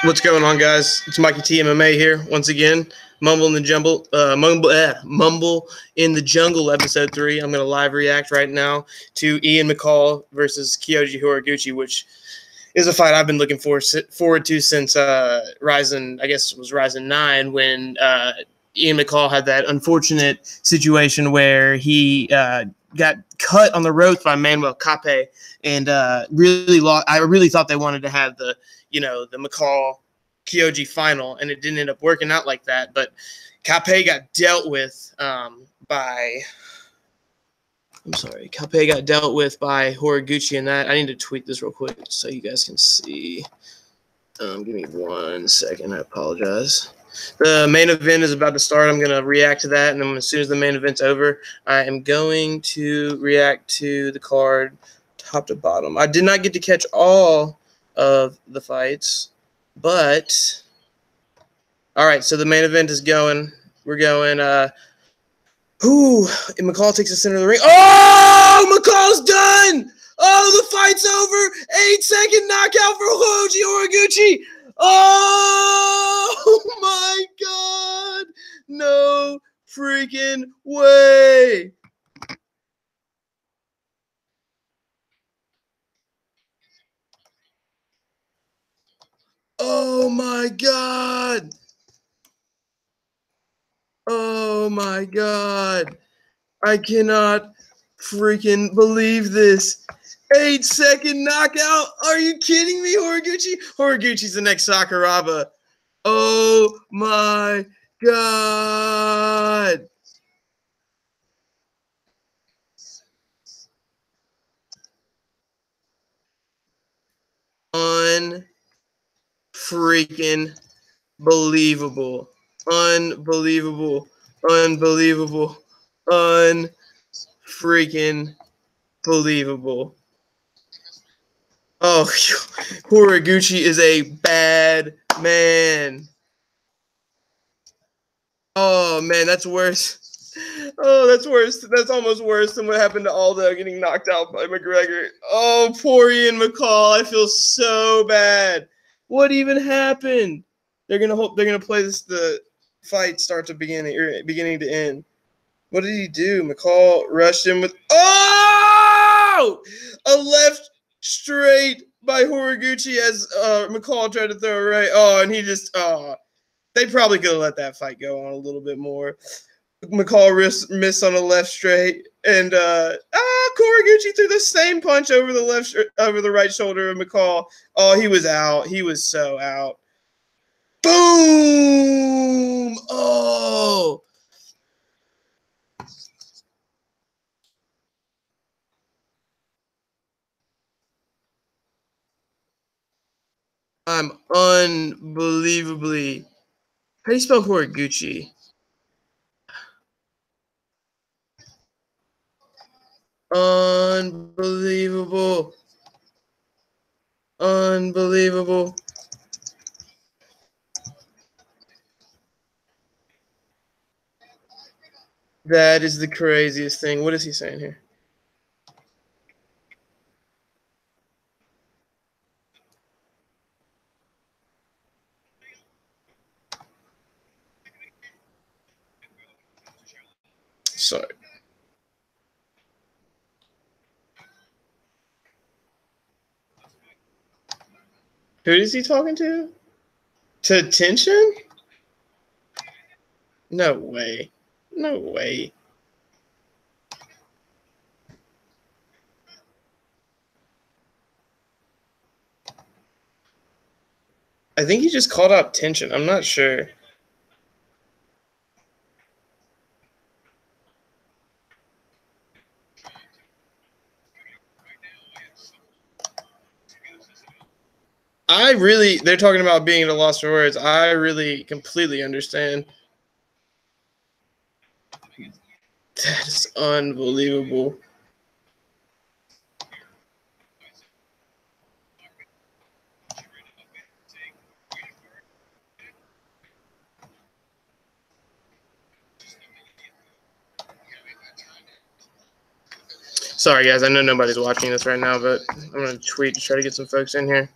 What's going on, guys? It's MikeyTMMA here once again. Mumble in the Jungle, episode 3. I'm gonna live react right now to Ian McCall versus Kyoji Horiguchi, which is a fight I've been looking forward to since RIZIN. I guess it was RIZIN10 when Ian McCall had that unfortunate situation where he got cut on the ropes by Manuel Cape, and really lost. I really thought they wanted to have the McCall Kyoji final, and it didn't end up working out like that. But Cape got dealt with by Horiguchi, and that I need to tweet this real quick so you guys can see. Give me 1 second. I apologize. The main event is about to start. I'm going to react to that, and then as soon as the main event's over, I am going to react to the card top to bottom. I did not get to catch all of the fights, but all right, so the main event is going. We're going. McCall takes the center of the ring. Oh, McCall's done. Oh, the fight's over. 8-second knockout for Kyoji Horiguchi. Oh my God! No freaking way! Oh my God! Oh my God! I cannot freaking believe this. 8-second knockout? Are you kidding me, Horiguchi? Horiguchi's the next Sakuraba. Oh my God! Unfreaking believable. Unbelievable. Unbelievable. Unfreaking believable. Oh, Horiguchi is a bad man. Oh, man, that's worse. Oh, that's worse. That's almost worse than what happened to Aldo getting knocked out by McGregor. Oh, poor Ian McCall. I feel so bad. What even happened? They're gonna play the fight start to beginning to end. What did he do? McCall rushed him with a left straight by Horiguchi as McCall tried to throw it right. Oh, and he just they probably could have let that fight go on a little bit more. McCall missed on a left straight, and Horiguchi threw the same punch over the right shoulder of McCall. Oh, he was out. He was so out. Boom! Oh. I'm unbelievably. How do you spell Horiguchi? Unbelievable. Unbelievable. That is the craziest thing. What is he saying here? Sorry. Who is he talking to? To Tenshin? No way. No way. I think he just called out Tenshin. I'm not sure. They're talking about being at a loss for words. I really completely understand. That is unbelievable. Sorry, guys. I know nobody's watching this right now, but I'm going to tweet to try to get some folks in here.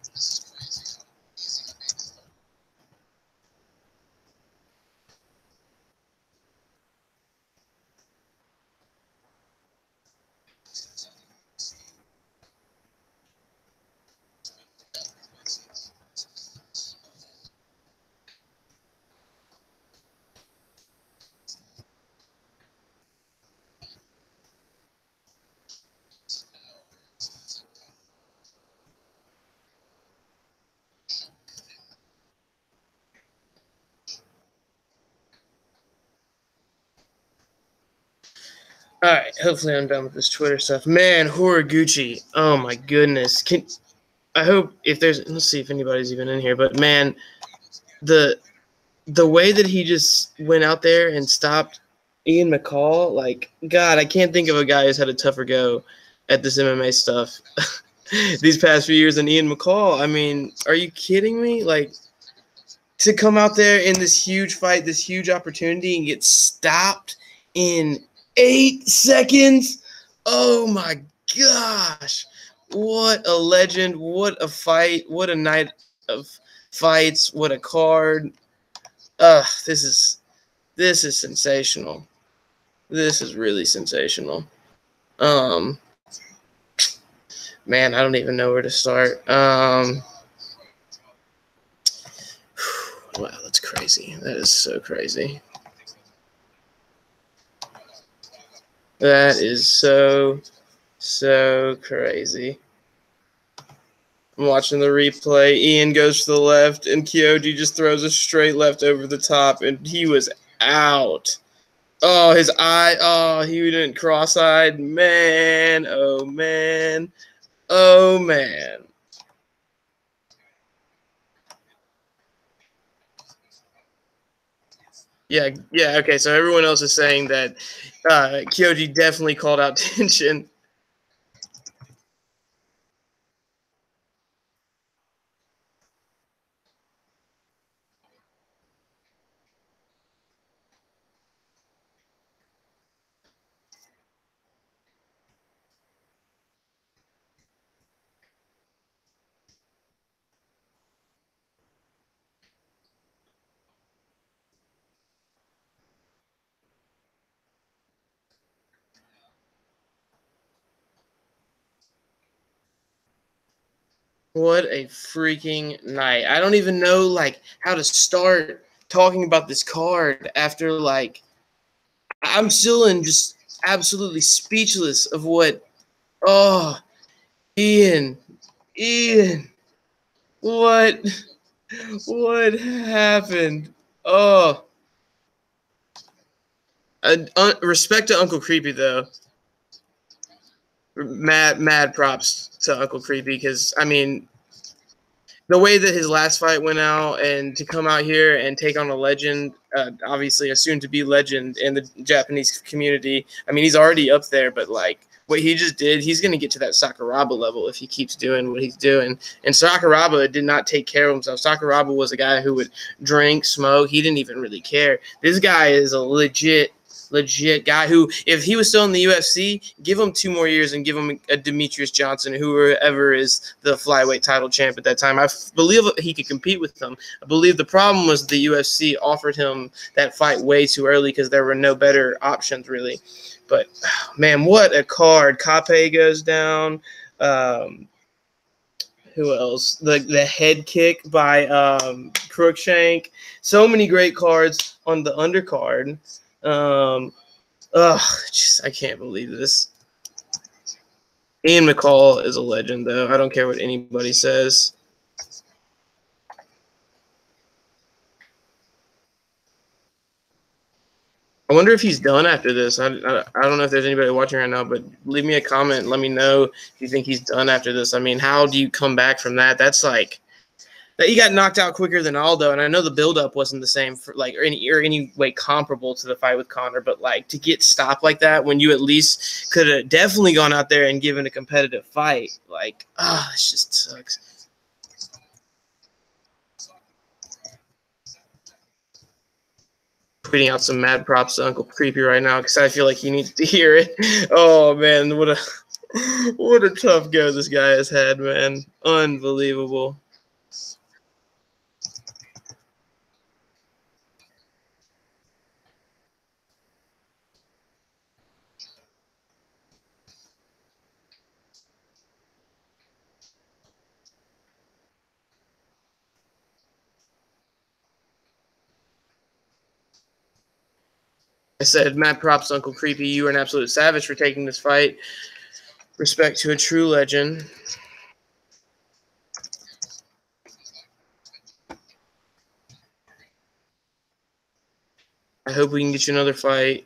All right, hopefully I'm done with this Twitter stuff. Man, Horiguchi. Oh my goodness. I hope if there's, let's see if anybody's even in here, but man, the way that he just went out there and stopped Ian McCall, like, God, I can't think of a guy who's had a tougher go at this MMA stuff these past few years than Ian McCall. I mean, are you kidding me? Like, to come out there in this huge fight, this huge opportunity, and get stopped in 8 seconds. Oh my gosh. What a legend. What a fight. What a night of fights. What a card. This is sensational. This is really sensational. Man, I don't even know where to start. Wow, that's crazy. That is so crazy. That is so crazy. I'm watching the replay. Ian goes to the left, and Kyoji just throws a straight left over the top, and he was out. Oh, his eye. Oh, he didn't cross-eyed. Man. Oh, man. Oh, man. Yeah, okay, so everyone else is saying that Kyoji definitely called out Tenshin. What a freaking night. I don't even know, like, how to start talking about this card after, like, I'm still in just absolutely speechless of what, oh, Ian, what happened? Oh, respect to Uncle Creepy, though. Mad props to Uncle Creepy, because, I mean, the way that his last fight went out, and to come out here and take on a legend, obviously a soon-to-be legend in the Japanese community. I mean, he's already up there, but, like, what he just did, he's going to get to that Sakuraba level if he keeps doing what he's doing. And Sakuraba did not take care of himself. Sakuraba was a guy who would drink, smoke. He didn't even really care. This guy is a legit guy who, if he was still in the UFC, give him 2 more years and give him a Demetrius Johnson, whoever is the flyweight title champ at that time. I believe he could compete with them. I believe the problem was the UFC offered him that fight way too early because there were no better options, really. But, man, what a card. Kape goes down. Who else? The head kick by Crookshank. So many great cards on the undercard. I can't believe this. Ian McCall is a legend, though. I don't care what anybody says. I wonder if he's done after this. I don't know if there's anybody watching right now, but leave me a comment and let me know if you think he's done after this. I mean, how do you come back from that? That's like, that he got knocked out quicker than Aldo, and I know the buildup wasn't the same for or any way comparable to the fight with Conor, but like to get stopped like that when you at least could have definitely gone out there and given a competitive fight, like, it just sucks. Tweeting out some mad props to Uncle Creepy right now because I feel like he needs to hear it. Oh man, what a tough go this guy has had, man. Unbelievable. I said, mad props, Uncle Creepy. You are an absolute savage for taking this fight. Respect to a true legend. I hope we can get you another fight.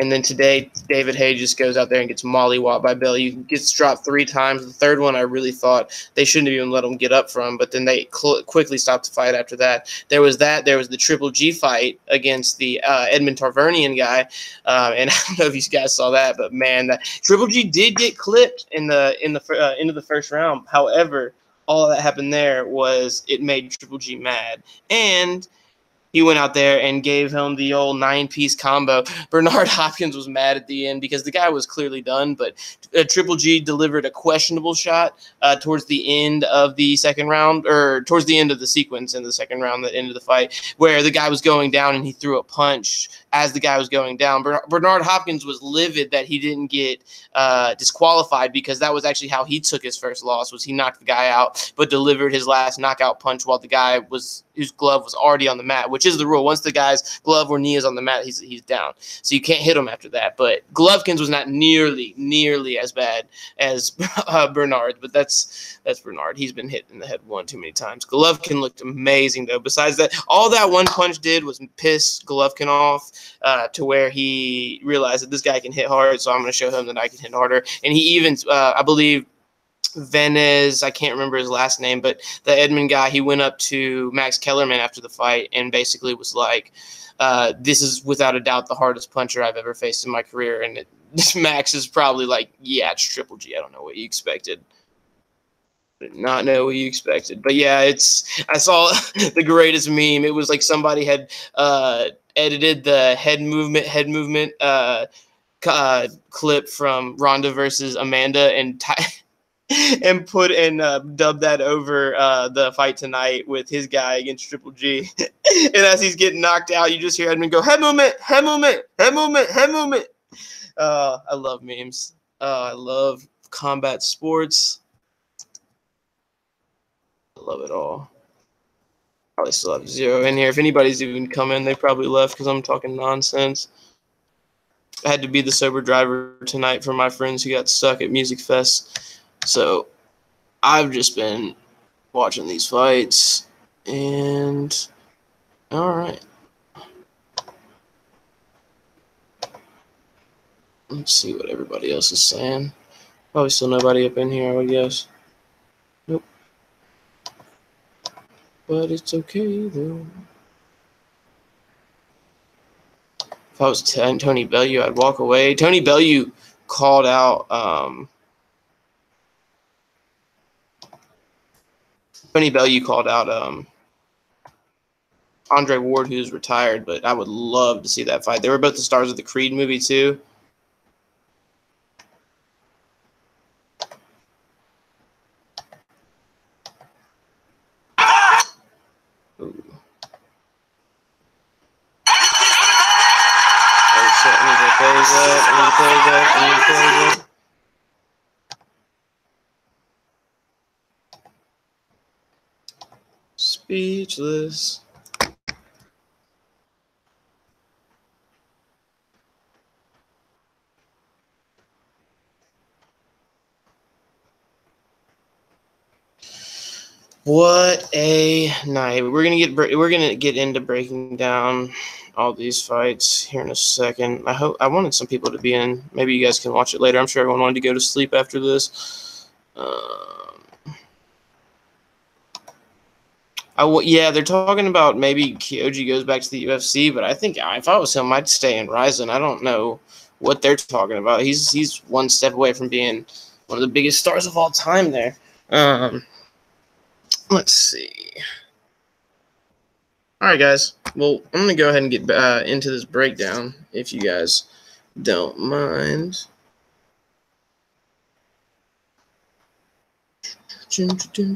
And then today, David Haye just goes out there and gets mollywopped by Billy. He gets dropped 3 times. The third one, I really thought they shouldn't have even let him get up from, but then they quickly stopped the fight after that. There was that. There was the Triple G fight against the Edmund Tarvernian guy, and I don't know if you guys saw that, but man, that Triple G did get clipped in the end of the first round. However, all that happened there was it made Triple G mad, and he went out there and gave him the old 9-piece combo. Bernard Hopkins was mad at the end because the guy was clearly done, but Triple G delivered a questionable shot towards the end of the second round, or towards the end of the sequence in the second round that ended the fight, where the guy was going down and he threw a punch as the guy was going down. Bernard Hopkins was livid that he didn't get disqualified, because that was actually how he took his first loss, was he knocked the guy out but delivered his last knockout punch while the guy whose glove was already on the mat, which is the rule. Once the guy's glove or knee is on the mat, he's down. So you can't hit him after that. But Golovkin's was not nearly as bad as Bernard, but that's Bernard. He's been hit in the head one too many times. Golovkin looked amazing, though. Besides that, all that one punch did was piss Golovkin off to where he realized that this guy can hit hard, so I'm going to show him that I can hit harder. And he even, I believe, Venez, I can't remember his last name, but the Edmund guy, he went up to Max Kellerman after the fight and basically was like, this is without a doubt the hardest puncher I've ever faced in my career. And Max is probably like, yeah, it's Triple G. I don't know what you expected. Did not know what you expected. But yeah, I saw the greatest meme. It was like somebody had edited the head movement clip from Ronda versus Amanda and and put and dubbed that over the fight tonight with his guy against Triple G. And as he's getting knocked out, you just hear Edmund go, head movement, head movement, head movement, head movement. I love memes. I love combat sports. I love it all. Probably still have Zero in here. If anybody's even come in, they probably left because I'm talking nonsense. I had to be the sober driver tonight for my friends who got stuck at Music Fest. So I've just been watching these fights, and all right. Let's see what everybody else is saying. Probably still nobody up in here, I would guess. Nope. But it's okay, though. If I was Tony Bellew, I'd walk away. Tony Bellew called out Andre Ward, who's retired, but I would love to see that fight. They were both the stars of the Creed movie, too. Ooh. Oh, shit, I need to close that. Speechless. What a night! We're gonna get into breaking down all these fights here in a second. I wanted some people to be in. Maybe you guys can watch it later. I'm sure everyone wanted to go to sleep after this. Yeah, they're talking about maybe Kyoji goes back to the UFC, but I think if I was him, I'd stay in RIZIN. I don't know what they're talking about. He's one step away from being one of the biggest stars of all time there. Let's see. All right, guys. Well, I'm going to go ahead and get into this breakdown, if you guys don't mind. Let's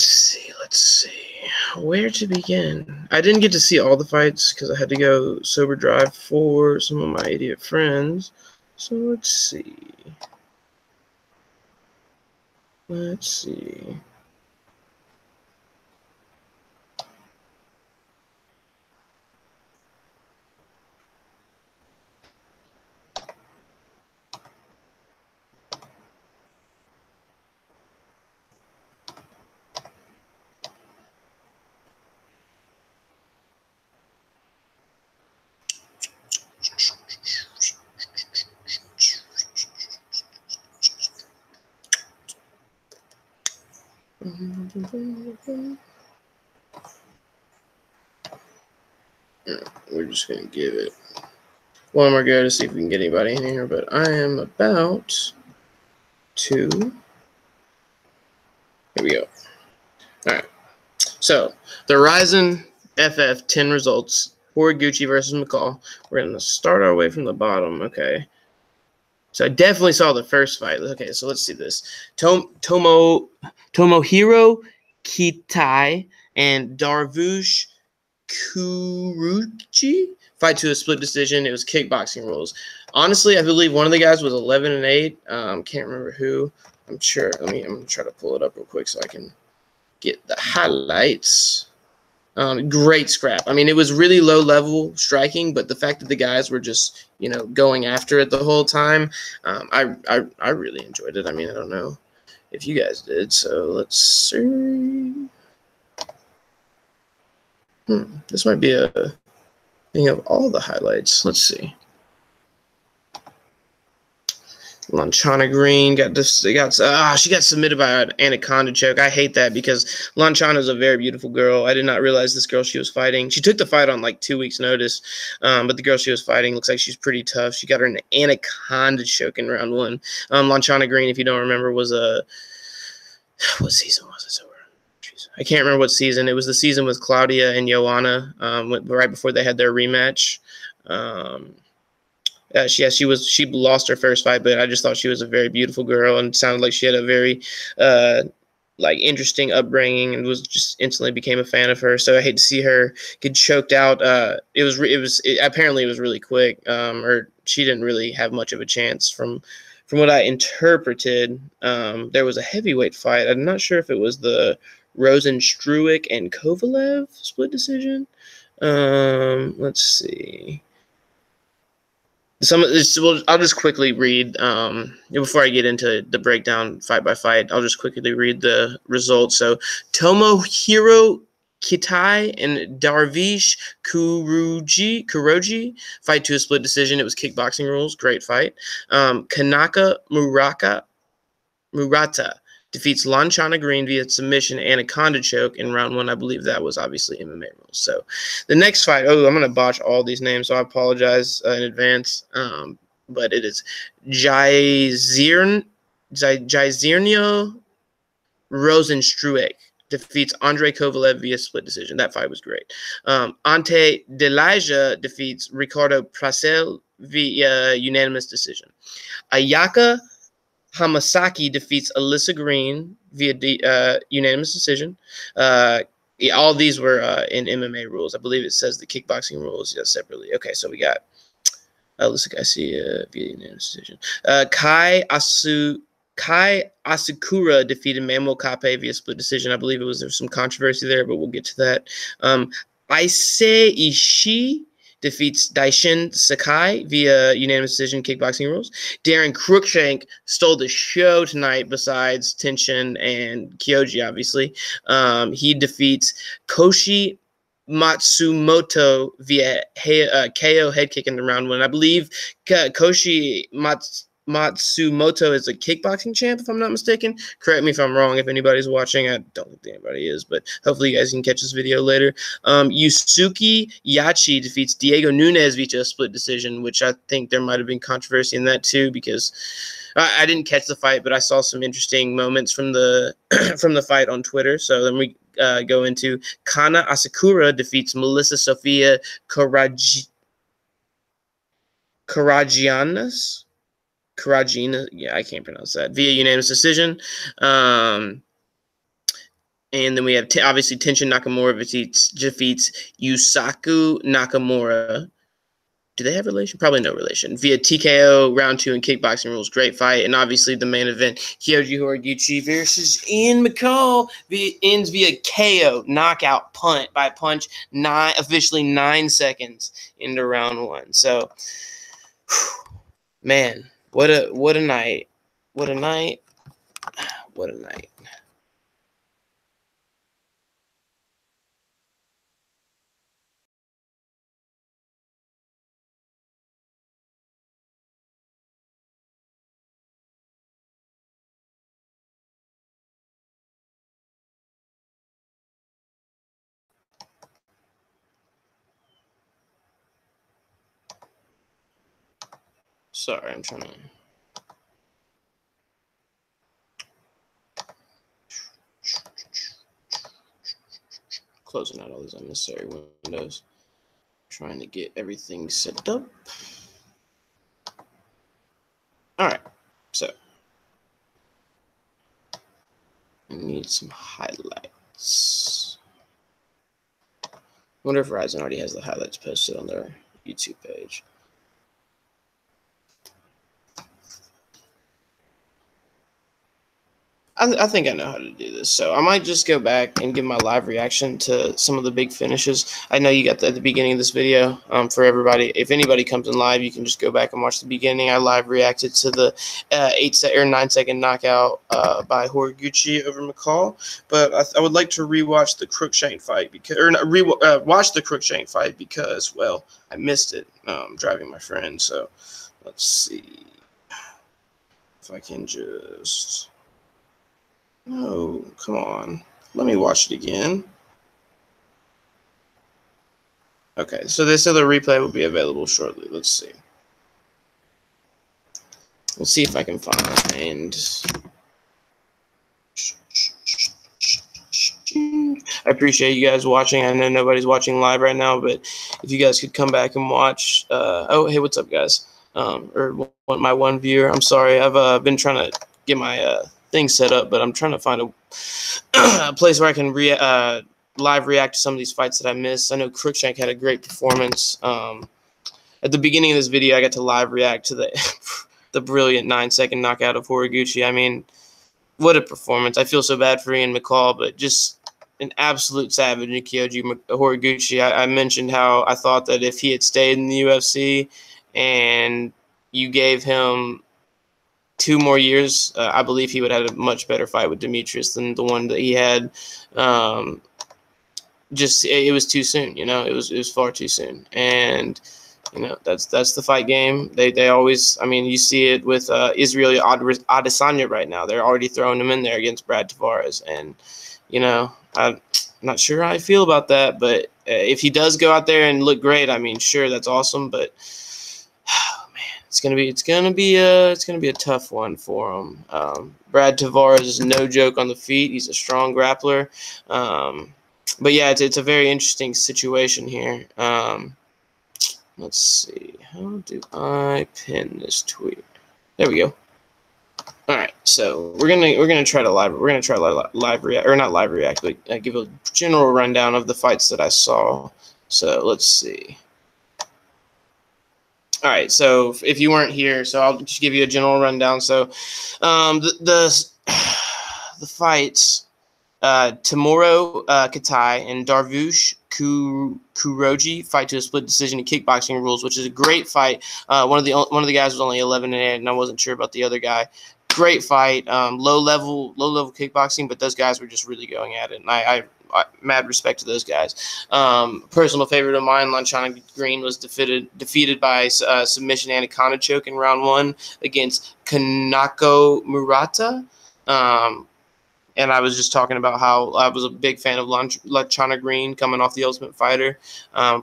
see. Where to begin? I didn't get to see all the fights because I had to go sober drive for some of my idiot friends. So let's see. We're just going to give it one more go to see if we can get anybody in here, but I am about to. Here we go. All right. So the Ryzen FF 10 results. Horiguchi versus McCall. We're going to start our way from the bottom. Okay. So I definitely saw the first fight. Okay, so let's see this. Tomohiro Kitai and Darvush Kuruchi fight to a split decision. It was kickboxing rules. Honestly, I believe one of the guys was 11-8. Can't remember who. I'm sure. I'm gonna try to pull it up real quick so I can get the highlights. Great scrap. I mean, it was really low level striking, but the fact that the guys were just, going after it the whole time, I really enjoyed it. I mean, I don't know if you guys did. So let's see. This might be a thing of all the highlights. Let's see. Lanchana Green she got submitted by an anaconda choke. I hate that because Lanchana is a very beautiful girl. I did not realize this girl she was fighting. She took the fight on like 2 weeks' notice, but the girl she was fighting looks like she's pretty tough. She got her an anaconda choke in round 1. Lanchana Green, if you don't remember, was what season was it? I can't remember what season. It was the season with Claudia and Joanna, right before they had their rematch. She lost her first fight, but I just thought she was a very beautiful girl and sounded like she had a very interesting upbringing, and was just instantly became a fan of her. So I hate to see her get choked out. Apparently it was really quick, or she didn't really have much of a chance from what I interpreted. There was a heavyweight fight. I'm not sure if it was the Rosenstruik and Kovalev split decision. Let's see. I'll just quickly read before I get into the breakdown fight by fight. I'll just quickly read the results. So Tomohiro Kitai and Darvish Kuroji fight to a split decision. It was kickboxing rules. Great fight. Kanaka Murata defeats Lanchana Green via submission and anaconda choke in round 1. I believe that was obviously MMA rules. So the next fight, I'm going to botch all these names, so I apologize in advance. But it is Jairzinho Rosenstruik defeats Andre Kovalev via split decision. That fight was great. Ante Delija defeats Ricardo Pracel via unanimous decision. Ayaka Hamasaki defeats Alyssa Green via unanimous decision. All these were in MMA rules. I believe it says the kickboxing rules separately. Okay, so we got Alyssa Garcia via unanimous decision. Kai Asakura defeated Manuel Cape via split decision. I believe there was some controversy there, but we'll get to that. Issei Ishii defeats Daishin Sakai via unanimous decision, kickboxing rules. Darren Cruikshank stole the show tonight besides Tenshin and Kyoji, obviously. He defeats Koshi Matsumoto via KO head kick in the round 1. I believe Koshi Matsumoto is a kickboxing champ, if I'm not mistaken. Correct me if I'm wrong if anybody's watching. I don't think anybody is, but hopefully you guys can catch this video later. Yusuke Yachi defeats Diego Nunez via split decision, which I think there might have been controversy in that too, because I didn't catch the fight, but I saw some interesting moments from the from the fight on Twitter. So then we go into Kana Asakura defeats Melissa Sophia Karagina, yeah, I can't pronounce that, via unanimous decision. And then we have obviously Tenshin Nakamura defeats Yusaku Nakamura. Do they have relation? Probably no relation. Via TKO round 2 in kickboxing rules. Great fight. And obviously the main event, Kyoji Horiguchi versus Ian McCall, ends via KO, knockout, punch, officially 9 seconds into round 1. So, man, what a night. What a night. What a night. Sorry, I'm trying to. Closing out all these unnecessary windows. Trying to get everything set up. All right, so I need some highlights. I wonder if RIZIN already has the highlights posted on their YouTube page. I think I know how to do this, so I might just go back and give my live reaction to some of the big finishes. I know you got at the beginning of this video for everybody. If anybody comes in live, you can just go back and watch the beginning. I live reacted to the 9-second knockout by Horiguchi over McCall, but I would like to rewatch the Crookshank fight because, or not watch the Crookshank fight because, well, I missed it driving my friend. So let's see if I can just. No, come on. Let me watch it again. Okay, so they said the replay will be available shortly. Let's see. We'll see if I can find. I appreciate you guys watching. I know nobody's watching live right now, but if you guys could come back and watch. Oh, hey, what's up, guys? Or my one viewer. I'm sorry. I've been trying to get my thing set up, but I'm trying to find a place where I can live react to some of these fights that I missed. I know Crookshank had a great performance. At the beginning of this video, I got to live react to the brilliant 9-second knockout of Horiguchi. I mean, what a performance. I feel so bad for Ian McCall, but just an absolute savage in Kyoji Horiguchi. I mentioned how I thought that if he had stayed in the UFC and you gave him 2 more years, I believe he would have had a much better fight with Demetrius than the one that he had. Just it was too soon, you know. It was far too soon, and you know that's the fight game. They always, I mean, you see it with Israel Adesanya right now. They're already throwing him in there against Brad Tavares, and you know I'm not sure how I feel about that. But if he does go out there and look great, I mean, sure, that's awesome, but. It's gonna be a tough one for him. Brad Tavares is no joke on the feet. He's a strong grappler. But yeah, it's a very interesting situation here. Let's see. How do I pin this tweet? There we go. All right, so we're gonna try to live react, or not live react, but give a general rundown of the fights that I saw. So let's see. All right, so if you weren't here, so I'll just give you a general rundown. So the fights, Tamuro Katai and Darvush Kuroji fight to a split decision in kickboxing rules, which is a great fight. One of the guys was only 11-8, and I wasn't sure about the other guy. Great fight, low level kickboxing, but those guys were just really going at it, and I mad respect to those guys. Personal favorite of mine, Lanchana Green, was defeated by submission anaconda choke in round 1 against Kanako Murata. And I was just talking about how I was a big fan of Lanchana Green coming off the Ultimate Fighter. I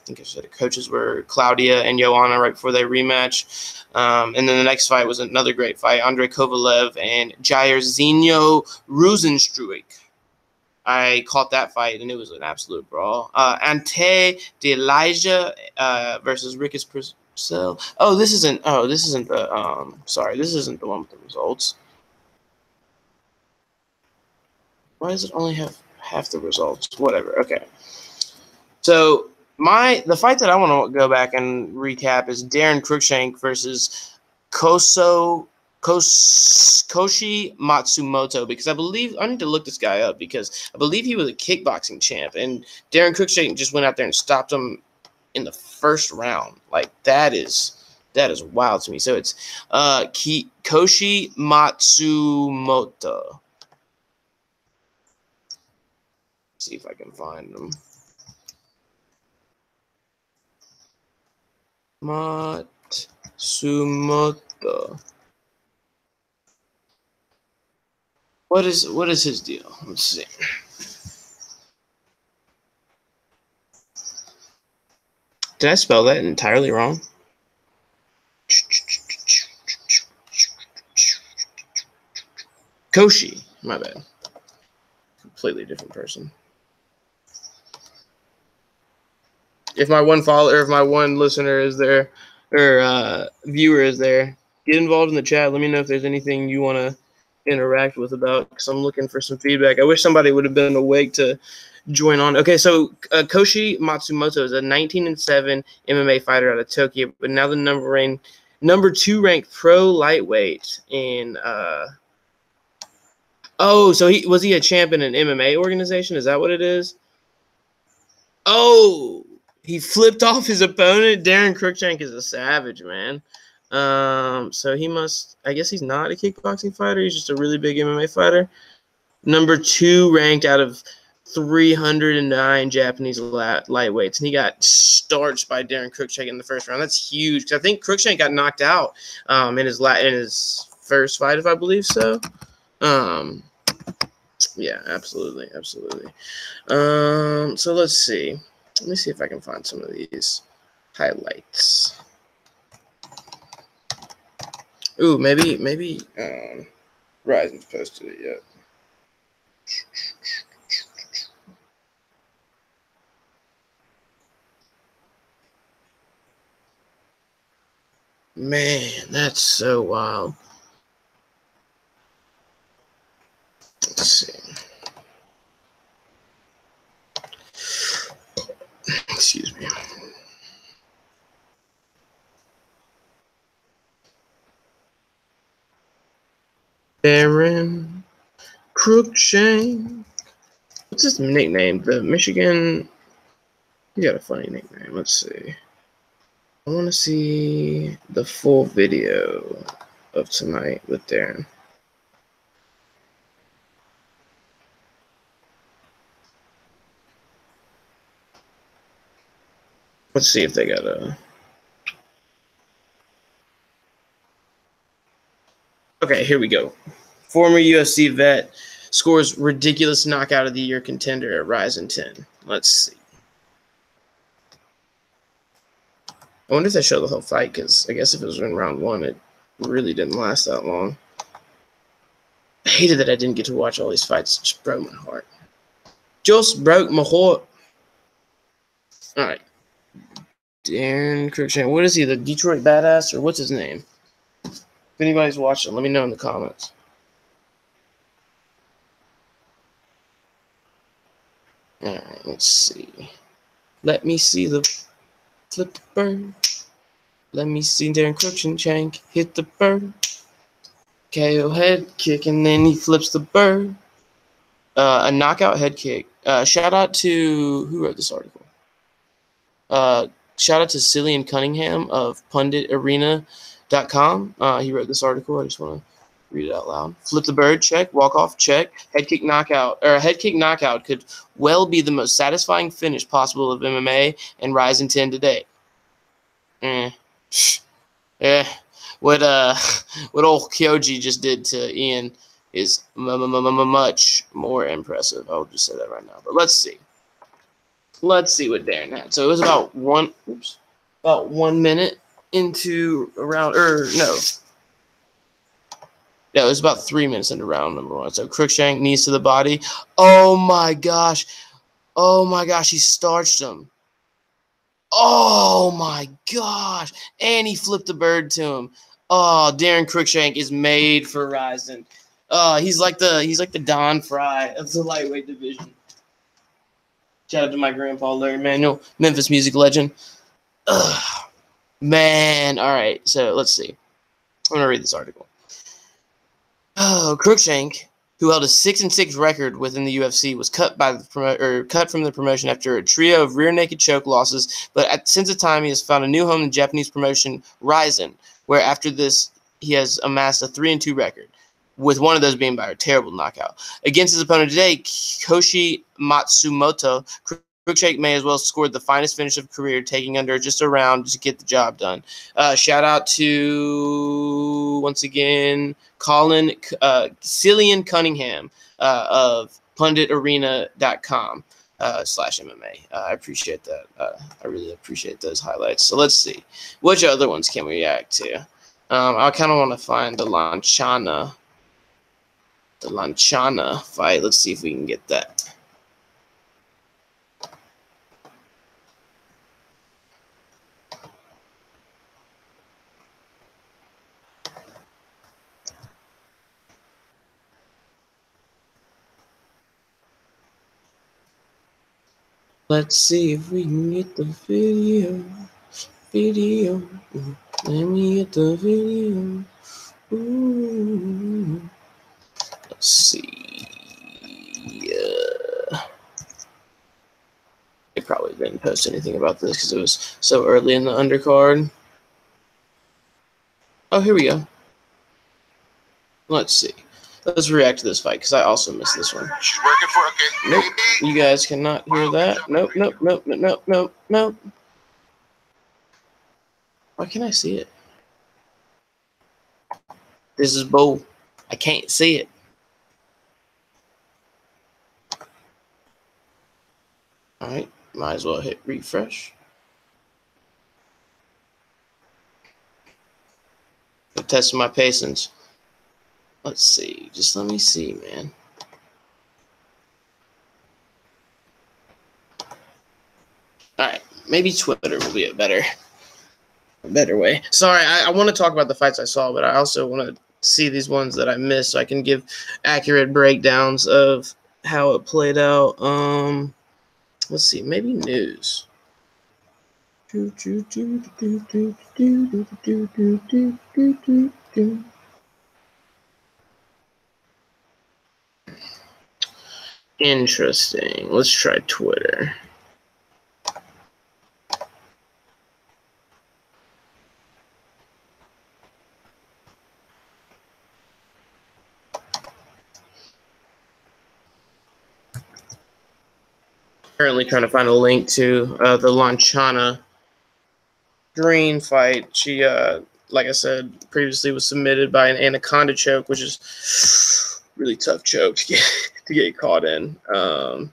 think I said the coaches were Claudia and Joanna right before they rematch. And then the next fight was another great fight, Andrei Kovalev and Jairzinho Rozenstruik. I caught that fight, and it was an absolute brawl. Ante de Elijah versus Rickus Purcell. This isn't the sorry, this isn't the one with the results. Why does it only have half the results? Whatever. Okay. So the fight that I want to go back and recap is Darren Cruikshank versus Koshi Matsumoto, because I believe I need to look this guy up because I believe he was a kickboxing champ, and Darren Cruikshank just went out there and stopped him in the first round. Like that is wild to me. So it's Koshi Matsumoto. See if I can find them. Matsumoto. What is his deal? Let's see. Did I spell that entirely wrong? Koshi, my bad. Completely different person. If my one follower, if my one listener is there, or viewer is there, get involved in the chat. Let me know if there's anything you want to interact with about, because I'm looking for some feedback. I wish somebody would have been awake to join on. Okay, so Koshi Matsumoto is a 19-7 MMA fighter out of Tokyo, but now the number 2 ranked pro lightweight in. So was he a champ in an MMA organization? Is that what it is? Oh, he flipped off his opponent. Darren Cruikshank is a savage, man. So he must. I guess he's not a kickboxing fighter. He's just a really big MMA fighter. Number 2 ranked out of 309 Japanese lightweights, and he got starched by Darren Cruikshank in the first round. That's huge, because I think Cruikshank got knocked out in his first fight, if I believe so. Yeah, absolutely. So let's see. Let me see if I can find some of these highlights. Ooh, maybe Ryzen's posted it yet. Man, that's so wild. Let's see. Excuse me. Darren Cruikshank. What's his nickname? The Michigan. He got a funny nickname. Let's see. I want to see the full video of tonight with Darren. Let's see if they got a. Okay, here we go. Former UFC vet scores ridiculous knockout of the year contender at RIZIN10. Let's see. I wonder if they show the whole fight, because I guess if it was in round 1, it really didn't last that long. I hated that I didn't get to watch all these fights. It just broke my heart. Just broke my heart. All right. Darren Cruikshank. What is he, the Detroit Badass, or what's his name? If anybody's watching, let me know in the comments. All right, let's see. Let me see the flip the bird. Let me see Darren Cruikshank hit the bird. KO head kick, and then he flips the bird. A knockout head kick. Shout out to, who wrote this article? Shout out to Cillian Cunningham of punditarena.com. He wrote this article. I just want to read it out loud. Flip the bird, check. Walk off, check. Head kick knockout. Or a head kick knockout could well be the most satisfying finish possible of MMA and RIZIN10 today. What old Kyoji just did to Ian is much more impressive. I'll just say that right now. But let's see. Let's see what Darren had. So it was about 1 minute into round, yeah, it was about 3 minutes into round number 1. So Cruikshank, knees to the body. Oh my gosh, he starched him. Oh my gosh, and he flipped the bird to him. Oh, Darren Cruikshank is made for RIZIN. He's like the Don Fry of the lightweight division. Shout out to my grandpa, Larry Manuel, Memphis music legend. Man, all right, so let's see. I'm going to read this article. Cruikshank, who held a 6-6 record within the UFC, was cut from the promotion after a trio of rear naked choke losses, but since the time he has found a new home in the Japanese promotion RIZIN, where after this he has amassed a 3-2 record, with one of those being by a terrible knockout. Against his opponent today, Koshi Matsumoto, Cruikshank may as well have scored the finest finish of career, taking under just a round to get the job done. Shout out to, once again, Cillian Cunningham of punditarena.com /MMA. I appreciate that. I really appreciate those highlights. So let's see. Which other ones can we react to? I kind of want to find the Lanchana The Lanchana fight. Let's see if we can get that. Let's see if we can get the video. Let me get the video. Ooh. Let's see. They probably didn't post anything about this because it was so early in the undercard. Oh, here we go. Let's see. Let's react to this fight because I also missed this one. She's working for Nope. You guys cannot hear that. Nope. Why can't I see it? This is bull. I can't see it. All right. Might as well hit refresh. I'm testing my patience. Let's see. Just let me see, man. All right. Maybe Twitter will be a better way. Sorry, I want to talk about the fights I saw, but I also want to see these ones that I missed so I can give accurate breakdowns of how it played out. Let's see. Maybe news. Interesting. Let's try Twitter. Currently trying to find a link to the Lanchana Green fight. She, like I said previously, was submitted by an anaconda choke, which is really tough choke to get caught in. I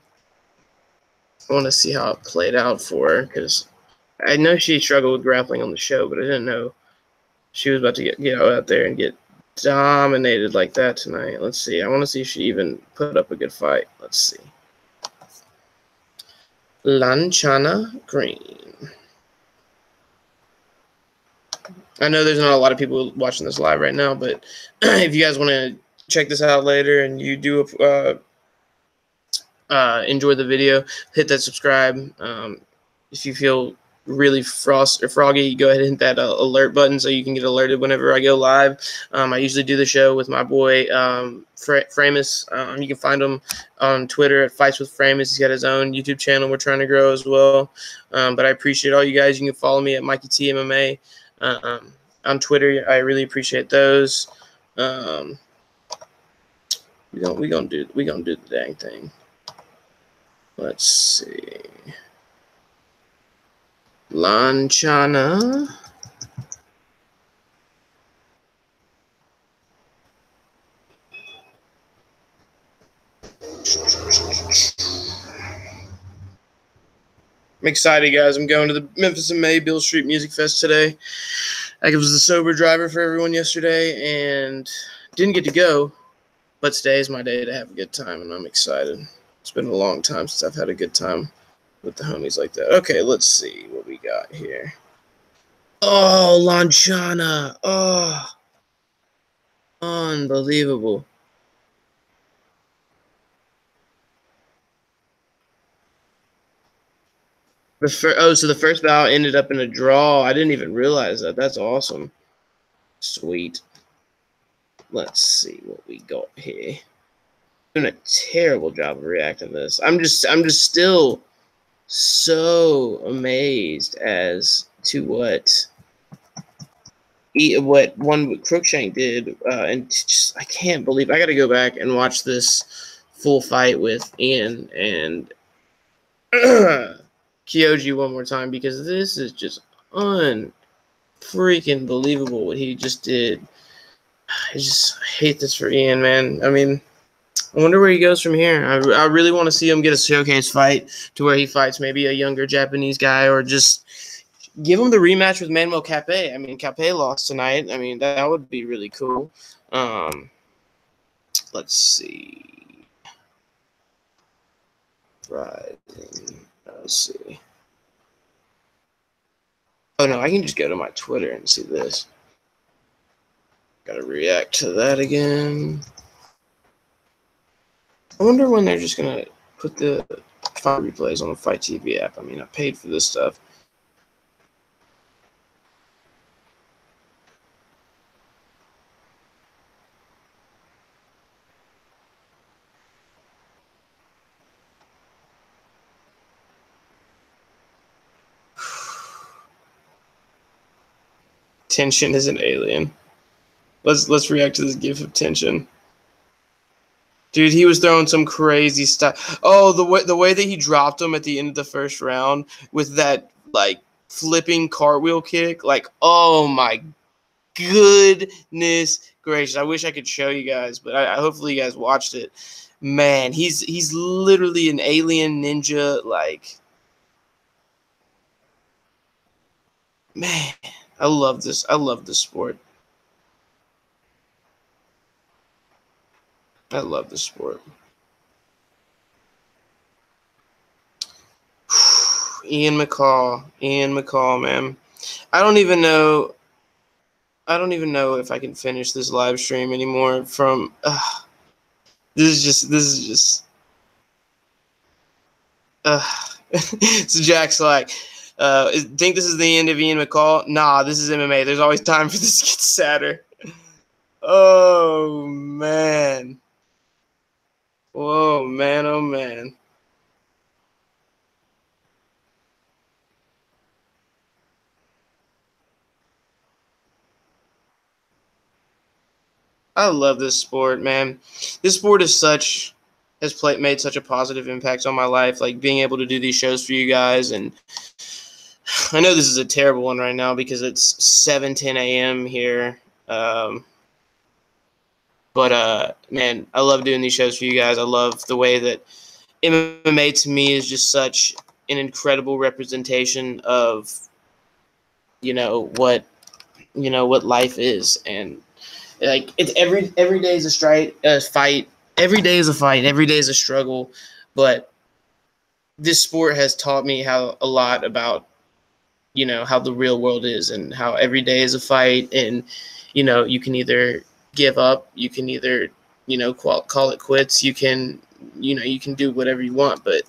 want to see how it played out for her because I know she struggled with grappling on the show, but I didn't know she was about to get out there and get dominated like that tonight. Let's see. I want to see if she even put up a good fight. Let's see. Lanchana Green. I know there's not a lot of people watching this live right now, but if you guys want to check this out later and you do enjoy the video, hit that subscribe. If you feel really froggy, go ahead and hit that alert button so you can get alerted whenever I go live. I usually do the show with my boy Fraymous. You can find him on Twitter at Fights with Fraymous. He's got his own YouTube channel we're trying to grow as well. But I appreciate all you guys. You can follow me at MikeyTMMA on Twitter. I really appreciate those. We gonna do the dang thing. Let's see. Lanchana. I'm excited, guys. I'm going to the Memphis in May Beale Street Music Fest today. I was the sober driver for everyone yesterday and didn't get to go, but today is my day to have a good time, and I'm excited. It's been a long time since I've had a good time with the homies like that. Okay, let's see what we got here. Oh, Lanchana. Oh, unbelievable. So the first bout ended up in a draw. I didn't even realize that. That's awesome. Sweet. Let's see what we got here. Doing a terrible job of reacting to this. I'm just still so amazed as to what Crookshank did, and just I can't believe I got to go back and watch this full fight with Ian and Kyoji one more time because this is just unfreaking believable what he just did. I hate this for Ian, man. I mean, I wonder where he goes from here. I really want to see him get a showcase fight to where he fights maybe a younger Japanese guy or just give him the rematch with Manuel Capé. I mean, Capé lost tonight. I mean, that would be really cool. let's see. RIZIN. Let's see. Oh no, I can just go to my Twitter and see this. Gotta react to that again. I wonder when they're just gonna put the fight replays on the Fight TV app. I mean, I paid for this stuff. Tenshin is an alien. Let's react to this gif of Tenshin. Dude, he was throwing some crazy stuff. Oh, the way that he dropped him at the end of the first round with that like flipping cartwheel kick, like, oh my goodness gracious! I wish I could show you guys, but I hopefully you guys watched it. Man, he's literally an alien ninja. Like, man, I love this. I love this sport. I love this sport. Ian McCall, man. I don't even know if I can finish this live stream anymore. From this is just. So Jack's like, think this is the end of Ian McCall? Nah, this is MMA. There's always time for this to get sadder. Oh man. Whoa, man, oh man. I love this sport, man. This sport has made such a positive impact on my life. Like being able to do these shows for you guys, and I know this is a terrible one right now because it's 7:10 a.m. here. But man, I love doing these shows for you guys. I love the way that MMA to me is just such an incredible representation of, what life is, and like it's every day is a fight. Every day is a fight. Every day is a struggle. But this sport has taught me a lot about, how the real world is and how every day is a fight. And, you can either give up, you can either, call it quits. You can do whatever you want, but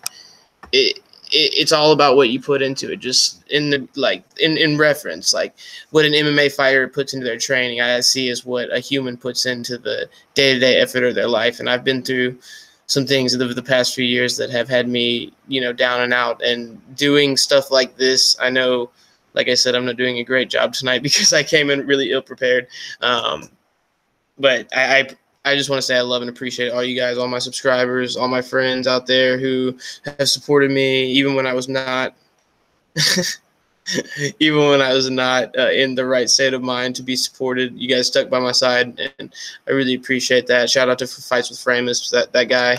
it's all about what you put into it. Just in reference, like what an MMA fighter puts into their training, I see is what a human puts into the day-to-day effort of their life. And I've been through some things over the past few years that have had me, down and out, and doing stuff like this. I know, like I said, I'm not doing a great job tonight because I came in really ill prepared. But I just want to say I love and appreciate all you guys, all my subscribers, all my friends out there who have supported me, even when I was not, in the right state of mind to be supported. You guys stuck by my side, and I really appreciate that. Shout out to Fights with Fraymous. That guy.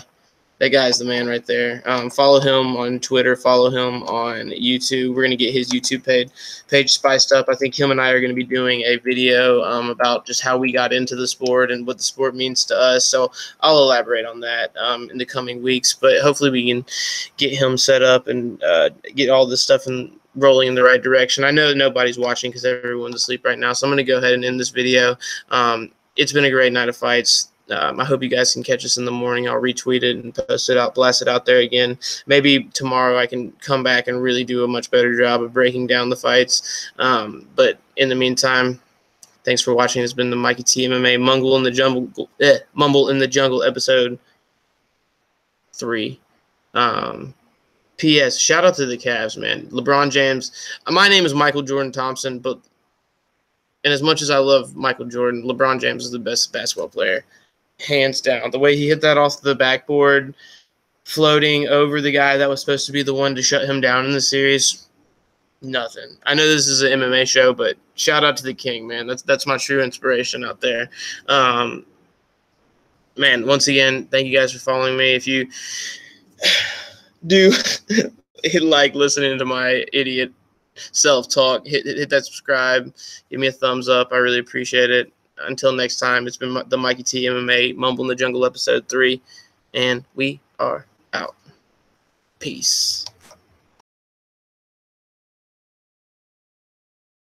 That guy's the man right there. Follow him on Twitter. Follow him on YouTube. We're going to get his YouTube page spiced up. I think him and I are going to be doing a video about just how we got into the sport and what the sport means to us. So I'll elaborate on that in the coming weeks. But hopefully we can get him set up and get all this stuff rolling in the right direction. I know nobody's watching because everyone's asleep right now. So I'm going to go ahead and end this video. It's been a great night of fights. I hope you guys can catch us in the morning. I'll retweet it and post it out, blast it out there again. Maybe tomorrow I can come back and really do a much better job of breaking down the fights. But in the meantime, thanks for watching. It's been the MikeyTMMA Mumble in the Jungle episode 3. P.S. Shout out to the Cavs, man. LeBron James. My name is Michael Jordan Thompson, and as much as I love Michael Jordan, LeBron James is the best basketball player. Hands down. The way he hit that off the backboard, floating over the guy that was supposed to be the one to shut him down in the series, nothing. I know this is an MMA show, but shout out to the king, man. That's my true inspiration out there. Man, once again, thank you guys for following me. If you do like listening to my idiot self-talk, hit that subscribe, give me a thumbs up. I really appreciate it. until next time, it's been the Mikey T MMA Mumble in the Jungle episode 3, and we are out. Peace.